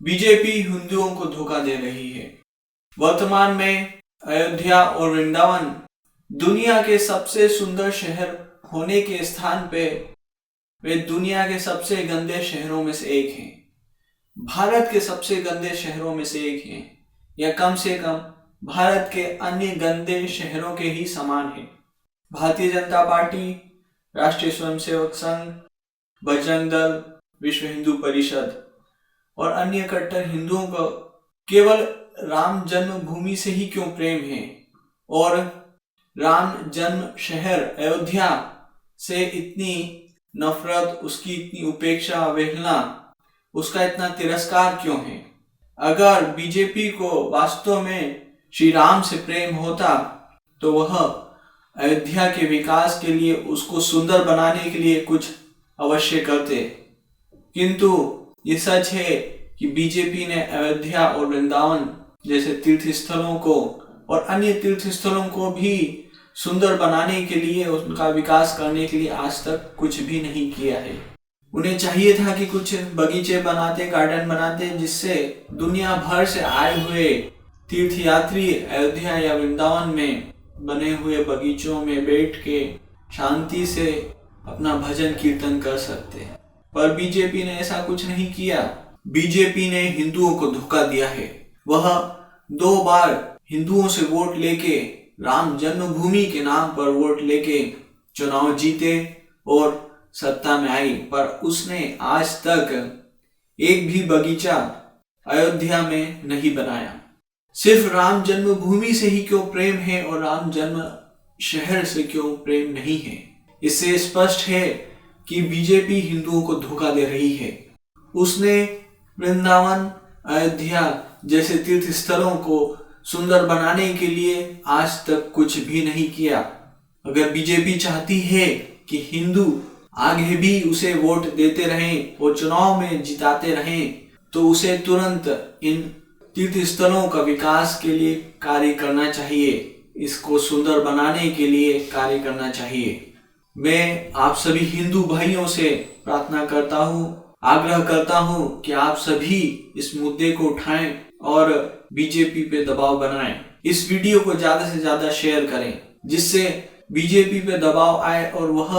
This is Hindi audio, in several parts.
बीजेपी हिंदुओं को धोखा दे रही है। वर्तमान में अयोध्या और वृंदावन दुनिया के सबसे सुंदर शहर होने के स्थान पे वे दुनिया के सबसे गंदे शहरों में से एक हैं। भारत के सबसे गंदे शहरों में से एक हैं, या कम से कम भारत के अन्य गंदे शहरों के ही समान है। भारतीय जनता पार्टी, राष्ट्रीय स्वयंसेवक संघ, बजरंग दल, विश्व हिंदू परिषद और अन्य कट्टर हिंदुओं को केवल राम जन्मभूमि से ही क्यों प्रेम है और राम जन्म शहर अयोध्या से इतनी नफरत, उसकी इतनी उपेक्षा, अवहेलना, उसका इतना तिरस्कार क्यों है। अगर बीजेपी को वास्तव में श्री राम से प्रेम होता तो वह अयोध्या के विकास के लिए, उसको सुंदर बनाने के लिए कुछ अवश्य करते। किंतु ये सच है कि बीजेपी ने अयोध्या और वृंदावन जैसे तीर्थ स्थलों को और अन्य तीर्थ स्थलों को भी सुंदर बनाने के लिए, उनका विकास करने के लिए आज तक कुछ भी नहीं किया है। उन्हें चाहिए था कि कुछ बगीचे बनाते, गार्डन बनाते, जिससे दुनिया भर से आए हुए तीर्थयात्री अयोध्या या वृंदावन में बने हुए बगीचों में बैठ के शांति से अपना भजन कीर्तन कर सकते हैं। पर बीजेपी ने ऐसा कुछ नहीं किया। बीजेपी ने हिंदुओं को धोखा दिया है। वह 2 बार हिंदुओं से वोट लेके, राम जन्मभूमि के नाम पर वोट लेके चुनाव जीते और सत्ता में आई, पर उसने आज तक एक भी बगीचा अयोध्या में नहीं बनाया। सिर्फ राम जन्मभूमि से ही क्यों प्रेम है और राम जन्म शहर से क्यों प्रेम नहीं है। इससे स्पष्ट है कि बीजेपी हिंदुओं को धोखा दे रही है। उसने वृंदावन, अयोध्या जैसे तीर्थ स्थलों को सुंदर बनाने के लिए आज तक कुछ भी नहीं किया। अगर बीजेपी चाहती है कि हिंदू आगे भी उसे वोट देते रहें और चुनाव में जिताते रहें, तो उसे तुरंत इन तीर्थ स्थलों का विकास के लिए कार्य करना चाहिए, इसको सुंदर बनाने के लिए कार्य करना चाहिए। मैं आप सभी हिंदू भाइयों से प्रार्थना करता हूँ, आग्रह करता हूँ कि आप सभी इस मुद्दे को उठाएं और बीजेपी पे दबाव बनाएं। इस वीडियो को ज्यादा से ज्यादा शेयर करें, जिससे बीजेपी पे दबाव आए और वह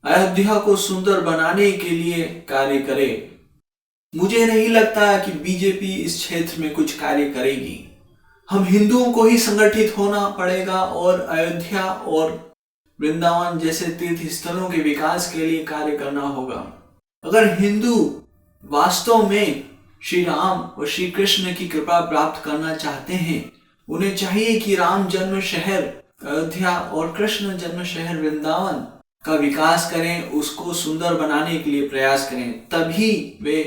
अयोध्या को सुंदर बनाने के लिए कार्य करे। मुझे नहीं लगता कि बीजेपी इस क्षेत्र में कुछ कार्य करेगी। हम हिंदुओं को ही संगठित होना पड़ेगा और अयोध्या और वृंदावन जैसे तीर्थ स्थलों के विकास के लिए कार्य करना होगा। अगर हिंदू वास्तव में श्री राम और श्री कृष्ण की कृपा प्राप्त करना चाहते हैं, उन्हें चाहिए कि राम जन्म शहर अयोध्या और कृष्ण जन्म शहर वृंदावन का विकास करें, उसको सुंदर बनाने के लिए प्रयास करें। तभी वे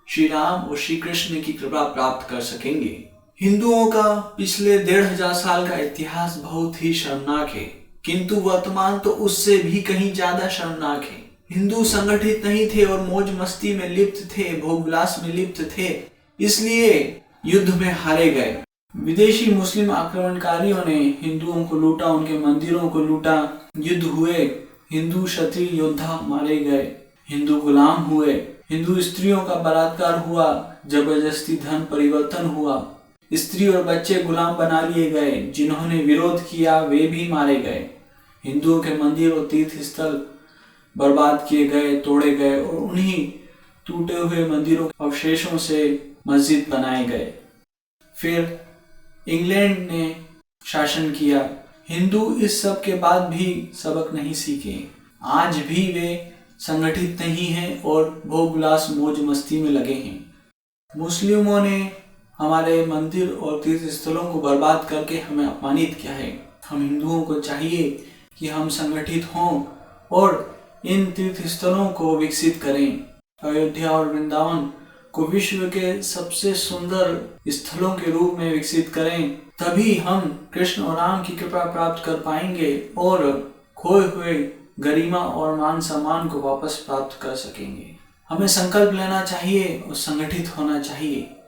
श्री राम और श्री कृष्ण की कृपा प्राप्त कर सकेंगे। हिंदुओं का पिछले 1500 साल का इतिहास बहुत ही शर्मनाक है, किंतु वर्तमान तो उससे भी कहीं ज्यादा शर्मनाक है। हिंदू संगठित नहीं थे और मौज मस्ती में लिप्त थे, भोग विलास में लिप्त थे, इसलिए युद्ध में हारे गए। विदेशी मुस्लिम आक्रमणकारियों ने हिंदुओं को लूटा, उनके मंदिरों को लूटा, युद्ध हुए, हिंदू क्षत्रिय योद्धा मारे गए, हिंदू गुलाम हुए, हिंदू स्त्रियों का बलात्कार हुआ, जबरदस्ती धन परिवर्तन हुआ, स्त्री और बच्चे गुलाम बना लिए गए, जिन्होंने विरोध किया वे भी मारे गए। हिंदुओं के मंदिर और तीर्थ स्थल बर्बाद किए गए, तोड़े गए और उन्हीं टूटे हुए मंदिरों के अवशेषों से मस्जिद बनाए गए। फिर इंग्लैंड ने शासन किया। हिंदू इस सब के बाद भी सबक नहीं सीखे। आज भी वे संगठित नहीं हैं और भोग विलास मौज मस्ती में लगे हैं। मुस्लिमों ने हमारे मंदिर और तीर्थ स्थलों को बर्बाद करके हमें अपमानित किया है। हम हिंदुओं को चाहिए कि हम संगठित हों और इन तीर्थ स्थलों को विकसित करें। अयोध्या और वृंदावन को विश्व के सबसे सुंदर स्थलों के रूप में विकसित करें, तभी हम कृष्ण और राम की कृपा प्राप्त कर पाएंगे और खोए हुए गरिमा और मान सम्मान को वापस प्राप्त कर सकेंगे। हमें संकल्प लेना चाहिए और संगठित होना चाहिए।